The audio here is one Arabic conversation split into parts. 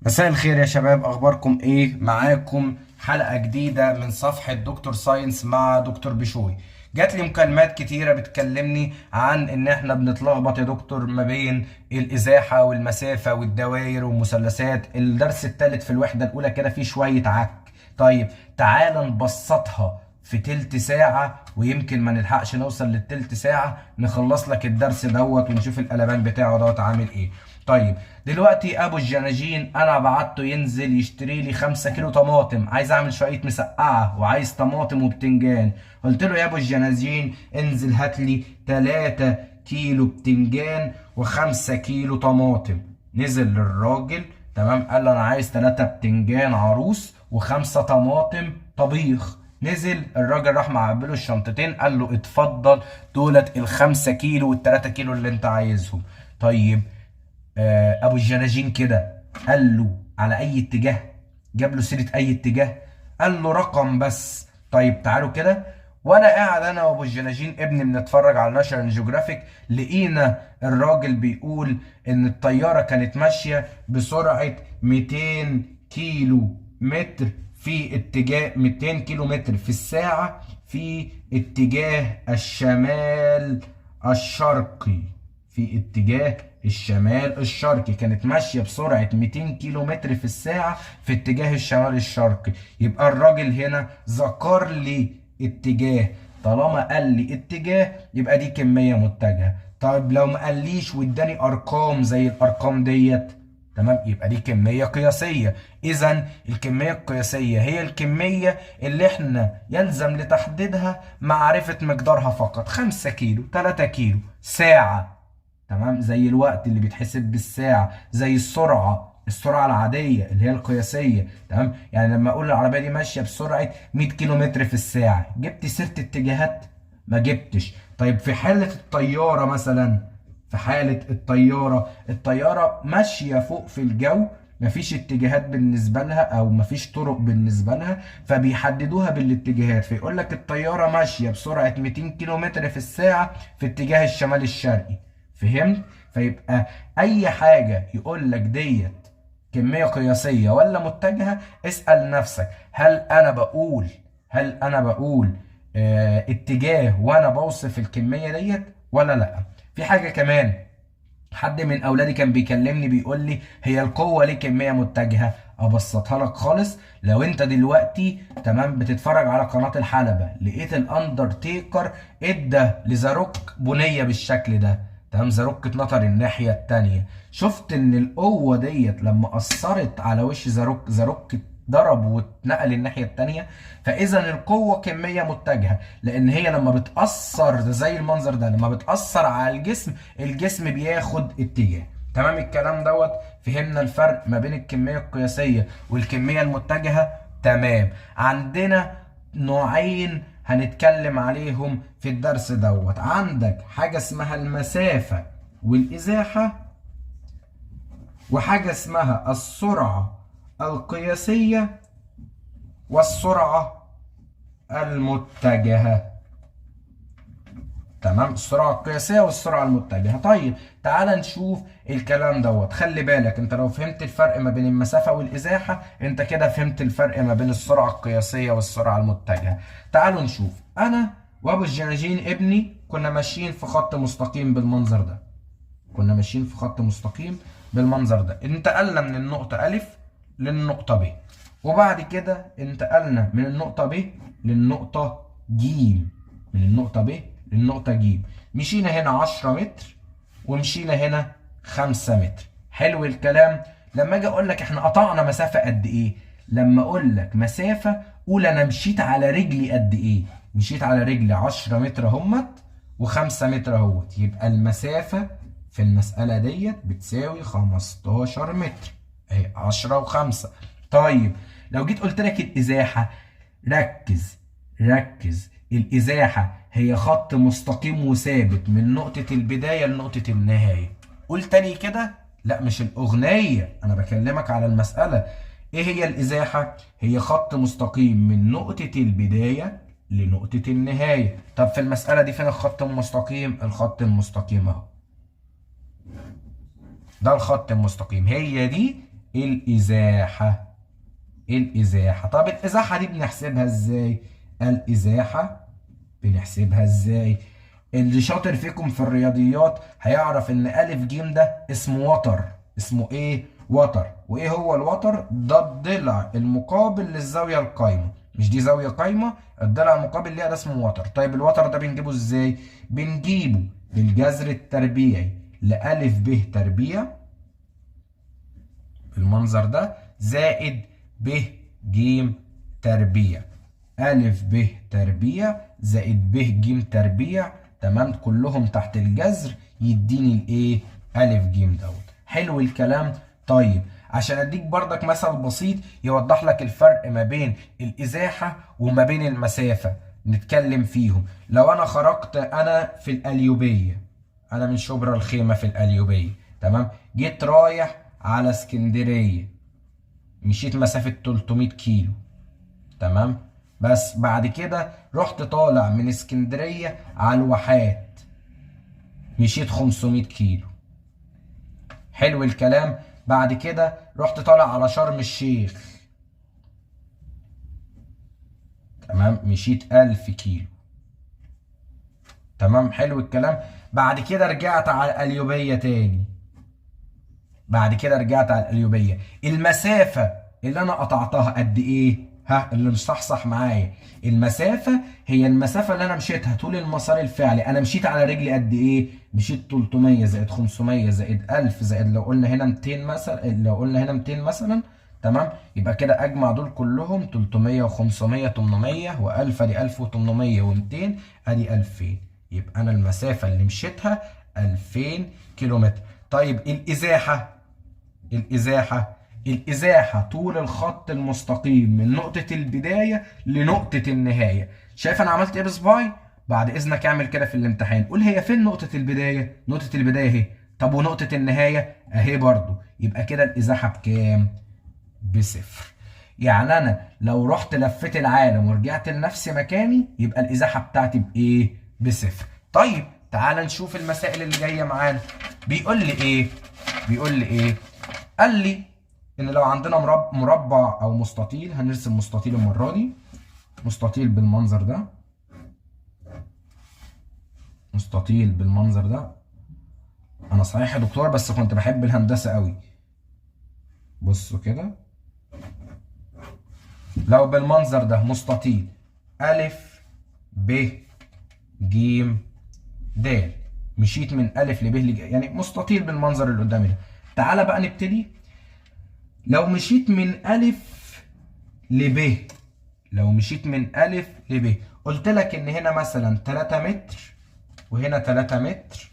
مساء الخير يا شباب، اخباركم ايه؟ معاكم حلقة جديدة من صفحة دكتور ساينس مع دكتور بشوي. جات لي مكالمات كتيرة بتكلمني عن ان احنا بنتلخبط يا دكتور ما بين الازاحة والمسافة والدوائر والمثلثات. الدرس الثالث في الوحدة الاولى كده فيه شوية عك. طيب تعال نبسطها في تلت ساعة، ويمكن ما نلحقش نوصل للتلت ساعة نخلص لك الدرس دوت ونشوف القلبان بتاعه دوت عامل ايه. طيب دلوقتي ابو الجناجين انا بعته ينزل يشتري لي 5 كيلو طماطم، عايز اعمل شويه مسقعه وعايز طماطم وبتنجان. قلت له يا ابو الجناجين انزل هات لي 3 كيلو بتنجان و5 كيلو طماطم. نزل للراجل، تمام، قال له انا عايز 3 بتنجان عروس و5 طماطم طبيخ. نزل الراجل راح معبله الشنطتين، قال له اتفضل دولت ال5 كيلو وال3 كيلو اللي انت عايزهم. طيب ابو الجناجين كده قال له على اي اتجاه؟ جاب له سيره اي اتجاه؟ قال له رقم بس. طيب تعالوا كده، وانا قاعد انا وابو الجناجين ابني بنتفرج على ناشونال جيوغرافيك، لقينا الراجل بيقول ان الطياره كانت ماشيه بسرعه 200 كيلو متر في اتجاه 200 كيلو متر في الساعه في اتجاه الشمال الشرقي. في اتجاه الشمال الشرقي كانت ماشية بسرعة 200 كيلو متر في الساعة في اتجاه الشمال الشرقي. يبقى الراجل هنا ذكر لي اتجاه، طالما قال لي اتجاه يبقى دي كمية متجهة. طيب لو ما قاليش واداني ارقام زي الارقام ديت، تمام، يبقى دي كمية قياسية. اذا الكمية القياسية هي الكمية اللي احنا يلزم لتحديدها معرفة مقدارها فقط. 5 كيلو، 3 كيلو، ساعة، تمام، زي الوقت اللي بيتحسب بالساعة، زي السرعة العادية اللي هي القياسية، تمام. يعني لما اقول العربية دي ماشية بسرعة 100 كيلو متر في الساعة، جبت سيرة اتجاهات؟ ما جبتش. طيب في حالة الطيارة مثلا، في حالة الطيارة ماشية فوق في الجو، مفيش اتجاهات بالنسبة لها او مفيش طرق بالنسبة لها، فبيحددوها بالاتجاهات، فيقول لك الطيارة ماشية بسرعة 200 كيلو متر في الساعة في اتجاه الشمال الشرقي. فهمت؟ فيبقى اي حاجة يقول لك ديت كمية قياسية ولا متجهة، اسأل نفسك هل انا بقول اتجاه وانا بوصف الكمية ديت ولا لا. في حاجة كمان، حد من اولادي كان بيكلمني بيقول لي هي القوه ليه كميه متجهه؟ ابسطها لك خالص. لو انت دلوقتي تمام بتتفرج على قناه الحلبه، لقيت الاندرتيكر ادى لزاروك بنيه بالشكل ده، تمام، زاروك اتنطر الناحيه التانيه، شفت ان القوه ديت لما اثرت على وش زاروك ضرب واتنقل الناحيه التانيه. فاذا القوه كميه متجهه، لان هي لما بتاثر زي المنظر ده، لما بتاثر على الجسم بياخد اتجاه. تمام الكلام دوت؟ فهمنا الفرق ما بين الكميه القياسيه والكميه المتجهه؟ تمام. عندنا نوعين هنتكلم عليهم في الدرس دوت. عندك حاجه اسمها المسافه والازاحه، وحاجه اسمها السرعه القياسيه والسرعه المتجهه. تمام، السرعة القياسية والسرعة المتجهة. طيب تعال نشوف الكلام دوت. خلي بالك انت لو فهمت الفرق ما بين المسافة والإزاحة، انت كده فهمت الفرق ما بين السرعة القياسية والسرعة المتجهة. تعالوا نشوف. انا وابو الجناجين ابني كنا ماشيين في خط مستقيم بالمنظر ده، كنا ماشيين في خط مستقيم بالمنظر ده. انتقلنا من النقطة ألف للنقطة ب، وبعد كده انتقلنا من النقطة ب للنقطة ج، من النقطة ب للنقطة ج. مشينا هنا 10 متر ومشينا هنا 5 متر. حلو الكلام. لما اجي اقول لك احنا قطعنا مسافة قد ايه، لما اقول لك مسافة قول انا مشيت على رجلي قد ايه. مشيت على رجلي 10 متر همت و5 متر اهوت، يبقى المسافة في المسألة ديت بتساوي 15 متر اهي، 10 و5. طيب لو جيت قلت لك الإزاحة، ركز، الإزاحة هي خط مستقيم وثابت من نقطة البداية لنقطة النهاية. قول تاني كده. لا مش الأغنية، أنا بكلمك على المسألة. إيه هي الإزاحة؟ هي خط مستقيم من نقطة البداية لنقطة النهاية. طب في المسألة دي فين الخط المستقيم؟ الخط المستقيم أهو، ده الخط المستقيم، هي دي الإزاحة. الإزاحة. طب الإزاحة دي بنحسبها ازاي؟ الإزاحة بنحسبها ازاي؟ اللي شاطر فيكم في الرياضيات هيعرف ان ألف جيم ده اسمه وتر. اسمه ايه؟ وتر. وايه هو الوتر؟ ده الضلع المقابل للزاوية القايمة. مش دي زاوية قايمة؟ الضلع المقابل ليها ده اسمه وتر. طيب الوتر ده بنجيبه ازاي؟ بنجيبه بالجذر التربيعي لألف ب تربيع بالمنظر ده زائد ب ج تربيع. ألف ب تربيع زائد ب ج تربيع، تمام، كلهم تحت الجذر يديني الايه؟ ألف ج دوت. حلو الكلام. طيب عشان اديك بردك مثل بسيط يوضح لك الفرق ما بين الإزاحة وما بين المسافة نتكلم فيهم. لو انا خرجت انا في القليوبية، انا من شبرا الخيمة في القليوبية، تمام، جيت رايح على اسكندرية، مشيت مسافة 300 كيلو، تمام، بس بعد كده رحت طالع من اسكندرية على الواحات، مشيت 500 كيلو. حلو الكلام. بعد كده رحت طالع على شرم الشيخ، تمام، مشيت 1000 كيلو. تمام، حلو الكلام. بعد كده رجعت على القليوبية تاني. بعد كده رجعت على القليوبية، المسافة اللي انا قطعتها قد ايه؟ ها اللي مصحصح معايا، المسافة هي المسافة اللي انا مشيتها طول المسار الفعلي. انا مشيت على رجلي قد ايه؟ مشيت 300 زائد 500 زائد 1000 زائد لو قلنا هنا 200 مثلا، لو قلنا هنا 200 مثلا، تمام، يبقى كده اجمع دول كلهم 300 و500 800 و1000 ادي 1800 و200 ادي 2000. يبقى انا المسافة اللي مشيتها 2000 كيلومتر. طيب الازاحة. الإزاحة طول الخط المستقيم من نقطة البداية لنقطة النهاية. شايف أنا عملت إيه بصباعي؟ بعد إذنك اعمل كده في الامتحان، قول هي فين نقطة البداية؟ نقطة البداية أهي. طب ونقطة النهاية؟ أهي برضو. يبقى كده الإزاحة بكام؟ بصفر. يعني أنا لو رحت لفيت العالم ورجعت لنفس مكاني يبقى الإزاحة بتاعتي بإيه؟ بصفر. طيب تعال نشوف المسائل اللي جاية معانا. بيقول لي إيه؟ بيقول لي إيه؟ قال لي ان لو عندنا مربع او مستطيل، هنرسم مستطيل المره دي، مستطيل بالمنظر ده، مستطيل بالمنظر ده. انا صحيح يا دكتور بس كنت بحب الهندسه قوي. بصوا كده، لو بالمنظر ده مستطيل الف ب ج د، مشيت من الف لب يعني مستطيل بالمنظر اللي قدامي ده. تعالى بقى نبتدي. لو مشيت من ألف لب، لو مشيت من ألف لب، قلت لك إن هنا مثلا 3 متر وهنا 3 متر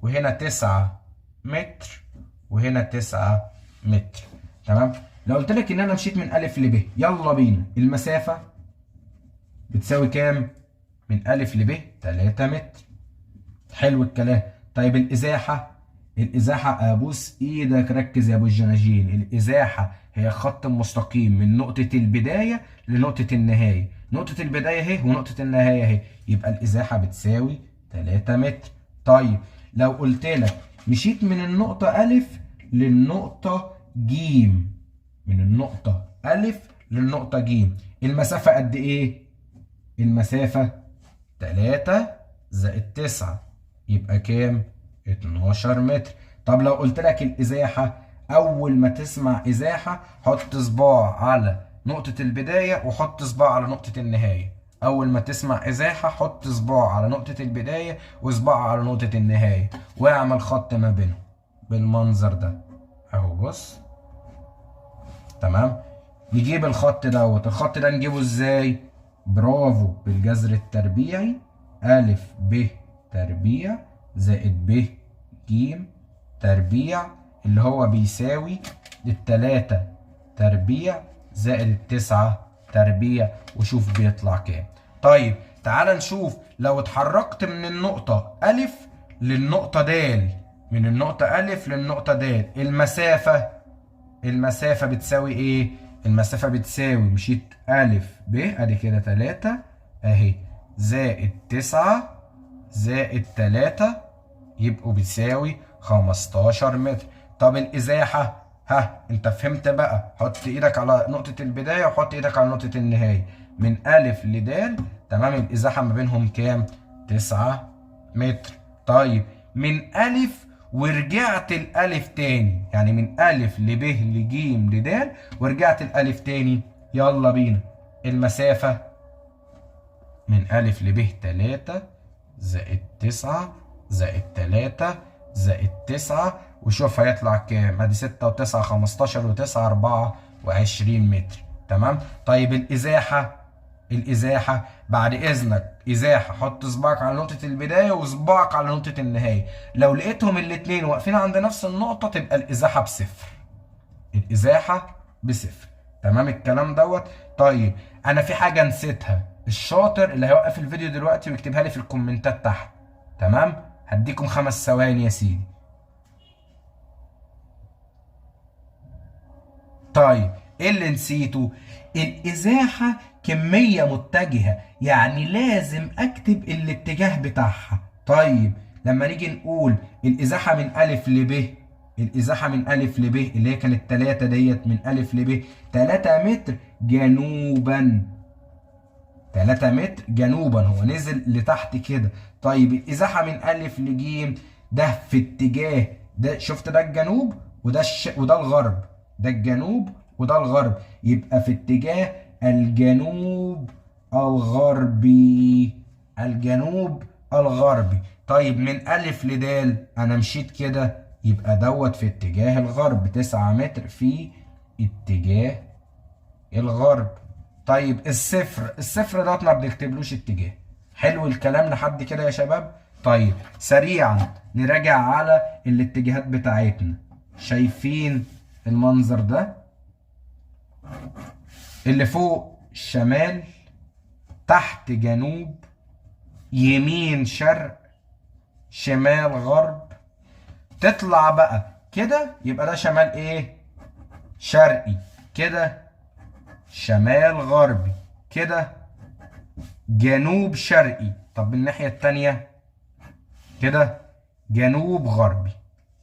وهنا 9 متر وهنا 9 متر، تمام؟ لو قلت لك إن أنا مشيت من ألف لب، يلا بينا، المسافة بتساوي كام؟ من ألف لب 3 متر. حلو الكلام. طيب الإزاحة، الإزاحة أبوس إيدك ركز يا أبو الجناجين، الإزاحة هي خط مستقيم من نقطة البداية لنقطة النهاية. نقطة البداية أهي ونقطة النهاية أهي، يبقى الإزاحة بتساوي 3 متر. طيب لو قلت لك مشيت من النقطة ألف للنقطة جيم، من النقطة ألف للنقطة جيم، المسافة قد إيه؟ المسافة 3 زائد 9 يبقى كام؟ 12 متر. طب لو قلت لك الإزاحة، أول ما تسمع إزاحة حط صباع على نقطة البداية وحط صباع على نقطة النهاية. أول ما تسمع إزاحة حط صباع على نقطة البداية وصباع على نقطة النهاية واعمل خط ما بينهم بالمنظر ده أهو. بص، تمام. نجيب الخط دوت، الخط ده نجيبه إزاي؟ برافو، بالجذر التربيعي ألف ب تربيع زائد ب ج تربيع اللي هو بيساوي 3 تربيع زائد 9 تربيع، وشوف بيطلع كام. طيب تعال نشوف لو اتحركت من النقطة ألف للنقطة د، من النقطة ألف للنقطة د، المسافة بتساوي ايه؟ المسافة بتساوي مشيت ألف ب ادي كده 3 اهي زائد 9 زائد 3 يبقوا بتساوي 15 متر. طب الإزاحة، ها انت فهمت بقى؟ حط ايدك على نقطة البداية وحط ايدك على نقطة النهاية. من ألف لدال، تمام، الإزاحة ما بينهم كام؟ 9 متر. طيب من ألف ورجعت الألف تاني، يعني من ألف لب لجيم لدال ورجعت الألف تاني، يلا بينا. المسافة من ألف لب 3 زائد 9 زائد 3 زائد 9، وشوف هيطلع كام؟ ادي 6 و9 15 و9 24 متر. تمام. طيب الازاحه بعد اذنك، ازاحه حط صباعك على نقطه البدايه وصباعك على نقطه النهايه، لو لقيتهم الاتنين واقفين عند نفس النقطه تبقى الازاحه بصفر. الازاحه بصفر. تمام الكلام دوت. طيب انا في حاجه نسيتها، الشاطر اللي هيوقف الفيديو دلوقتي ويكتبها لي في الكومنتات تحت. تمام، هديكم 5 ثواني يا سيدي. طيب ايه اللي نسيته؟ الازاحه كميه متجهه، يعني لازم اكتب الاتجاه بتاعها. طيب لما نيجي نقول الازاحه من الف لب، الازاحه من الف لب اللي هي كانت 3 ديت، من الف لب 3 متر جنوبا، 3 متر جنوبا، هو نزل لتحت كده. طيب الازاحه من الف لجيم، ده في اتجاه ده، شفت ده الجنوب وده وده الغرب، ده الجنوب وده الغرب، يبقى في اتجاه الجنوب الغربي، الجنوب الغربي. طيب من الف لدال انا مشيت كده، يبقى دوت في اتجاه الغرب، 9 متر في اتجاه الغرب. طيب الصفر دوت ما بنكتبلوش اتجاه. حلو الكلام لحد كده يا شباب؟ طيب سريعا نراجع على الاتجاهات بتاعتنا. شايفين المنظر ده؟ اللي فوق شمال، تحت جنوب، يمين شرق، شمال غرب. تطلع بقى كده يبقى ده شمال ايه؟ شرقي. كده شمال غربي. كده جنوب شرقي. طب الناحية التانية كده جنوب غربي.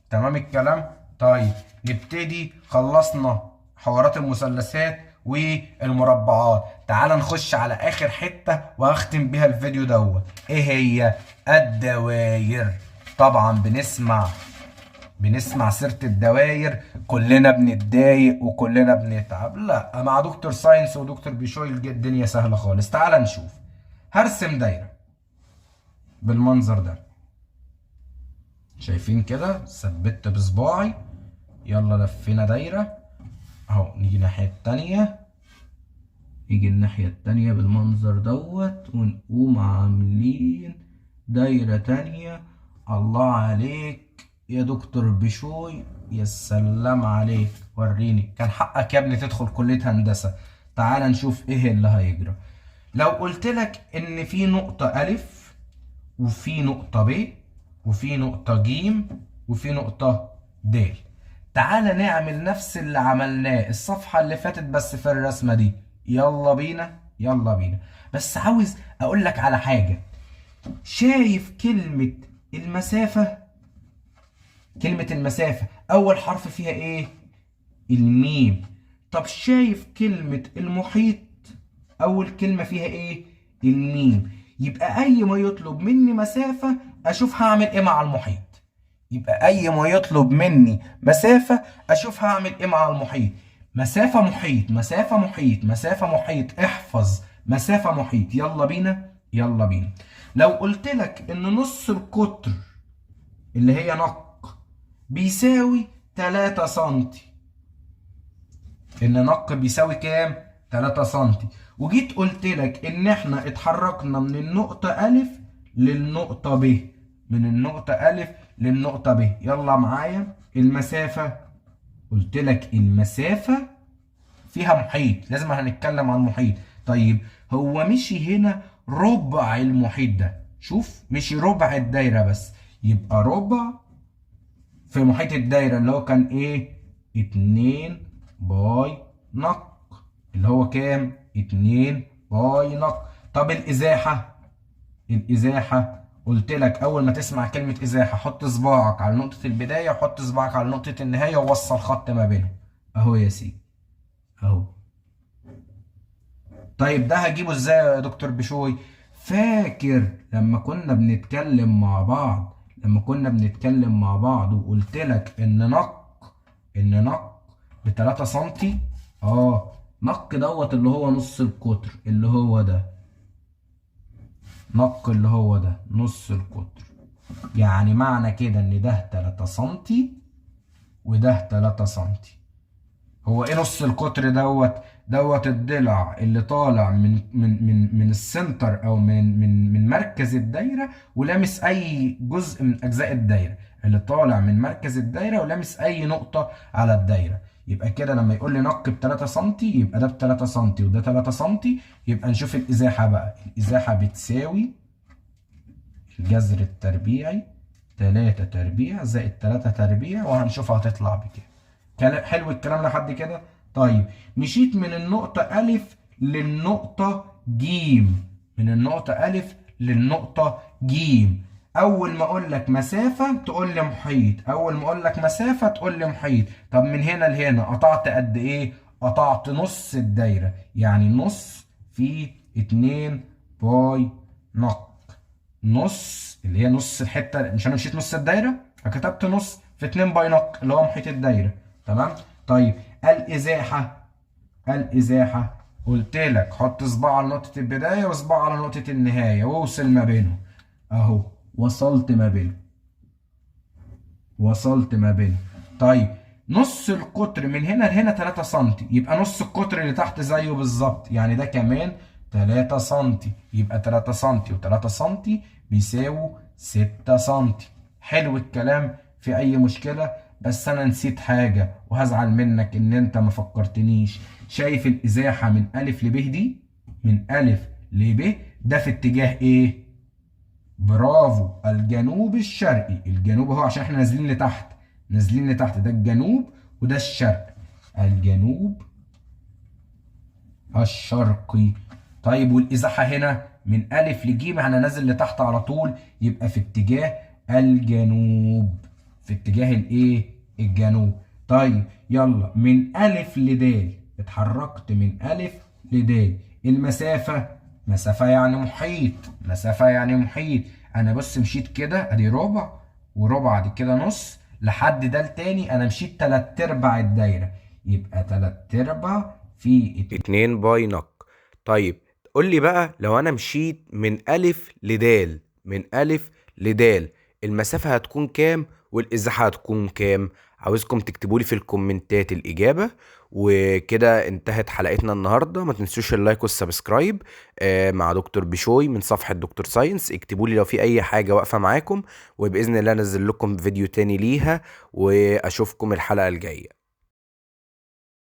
تمام الكلام؟ طيب نبتدي، خلصنا حوارات المثلثات والمربعات، تعال نخش على اخر حتة وهختم بيها الفيديو دوت. ايه هي؟ الدواير. طبعا بنسمع سيرة الدواير كلنا بنتضايق وكلنا بنتعب. لا، مع دكتور ساينس ودكتور بيشوي الدنيا سهلة خالص. تعال نشوف. هرسم دايرة بالمنظر ده، شايفين كده؟ ثبت بصباعي، يلا لفينا دايرة اهو. نيجي الناحية التانية، نيجي الناحية التانية بالمنظر دوت، ونقوم عاملين دايرة تانية. الله عليك يا دكتور بشوي، يا سلام عليك، وريني، كان حقك يا ابني تدخل كلية هندسة. تعال نشوف ايه اللي هيجرى. لو قلت لك ان في نقطة ألف وفي نقطة ب وفي نقطة ج وفي نقطة د، تعال نعمل نفس اللي عملناه الصفحة اللي فاتت بس في الرسمة دي. يلا بينا يلا بينا. بس عاوز اقول لك على حاجة. شايف كلمة المسافة؟ كلمة المسافة أول حرف فيها إيه؟ الميم. طب شايف كلمة المحيط؟ أول كلمة فيها إيه؟ الميم. يبقى أي ما يطلب مني مسافة أشوف هعمل إيه مع المحيط. يبقى أي ما يطلب مني مسافة أشوف هعمل إيه مع المحيط. مسافة محيط، مسافة محيط، مسافة محيط، احفظ مسافة محيط. يلا بينا يلا بينا. لو قلت لك إن نص القطر اللي هي نق بيساوي 3 سنتي، ان نق بيساوي كام؟ 3 سنتي، وجيت قلت لك ان احنا اتحركنا من النقطة أ للنقطة ب، من النقطة أ للنقطة ب. يلا معايا المسافة. قلت لك المسافة فيها محيط، لازم هنتكلم عن المحيط. طيب هو مشي هنا ربع المحيط ده، شوف مشي ربع الدايرة بس، يبقى ربع في محيط الدايرة اللي هو كان ايه؟ 2 باي نق، اللي هو كام؟ 2 باي نق. طب الإزاحة، الإزاحة قلت لك اول ما تسمع كلمة ازاحة حط صباعك على نقطة البداية وحط صباعك على نقطة النهاية ووصل خط ما بينهم اهو يا سيدي اهو. طيب ده هجيبه ازاي يا دكتور بشوي؟ فاكر لما كنا بنتكلم مع بعض، وقلت لك ان نق ب 3 سنتي. نق دوت اللي هو نص القطر، اللي هو ده نق اللي هو ده نص القطر. يعني معنى كده ان ده 3 سنتي وده 3 سنتي. هو ايه نص القطر دوت الضلع اللي طالع من السنتر او من مركز الدايره ولامس اي جزء من اجزاء الدايره، اللي طالع من مركز الدايره ولامس اي نقطه على الدايره. يبقى كده لما يقول لي نق ب 3 سم يبقى ده ب 3 سم وده 3 سم. يبقى نشوف الازاحه بقى. الازاحه بتساوي الجذر التربيعي 3 تربيع زائد 3 تربيع، وهنشوفها هتطلع بكام. حلو الكلام لحد كده. طيب مشيت من النقطة ألف للنقطة جيم، أول ما أقول لك مسافة تقول لي محيط، طب من هنا لهنا قطعت قد إيه؟ قطعت نص الدايرة، يعني نص في 2 باي نق. نص اللي هي نص الحته، مش انا مشيت نص الدايره فكتبت نص في 2 باي نق اللي هو محيط الدايره. تمام. طيب الازاحه قلت لك حط صباع على نقطه البدايه وصباع على نقطه النهايه واوصل ما بينهم اهو. وصلت ما بينهم. طيب نص القطر من هنا لهنا 3 سم، يبقى نص القطر اللي تحت زيه بالظبط، يعني ده كمان 3 سم. يبقى 3 سم و3 سم بيساووا 6 سم. حلو الكلام. في اي مشكلة؟ بس انا نسيت حاجة وهزعل منك ان انت ما فكرتنيش. شايف الازاحة من الف لب دي؟ من الف لب ده في اتجاه ايه؟ برافو، الجنوب الشرقي. الجنوب اهو عشان احنا نازلين لتحت، ده الجنوب وده الشرق. الجنوب الشرقي. طيب والازاحه هنا من الف لجيم، انا نازل لتحت على طول، يبقى في اتجاه الجنوب. الجنوب. طيب يلا من الف لدال، اتحركت من الف لدال. المسافه، مسافه يعني محيط. انا بص مشيت كده ادي ربع وربع، دي كده نص لحد دال تاني، انا مشيت 3 ارباع الدايره، يبقى 3 ارباع في 2 باي نق. طيب قول لي بقى لو انا مشيت من الف لدال المسافة هتكون كام والازاحة هتكون كام؟ عاوزكم تكتبوا لي في الكومنتات الإجابة. وكده انتهت حلقتنا النهاردة. ما تنسوش اللايك والسبسكرايب مع دكتور بشوي من صفحة دكتور ساينس. اكتبوا لي لو في أي حاجة واقفة معاكم، وبإذن الله انزل لكم فيديو تاني ليها، وأشوفكم الحلقة الجاية.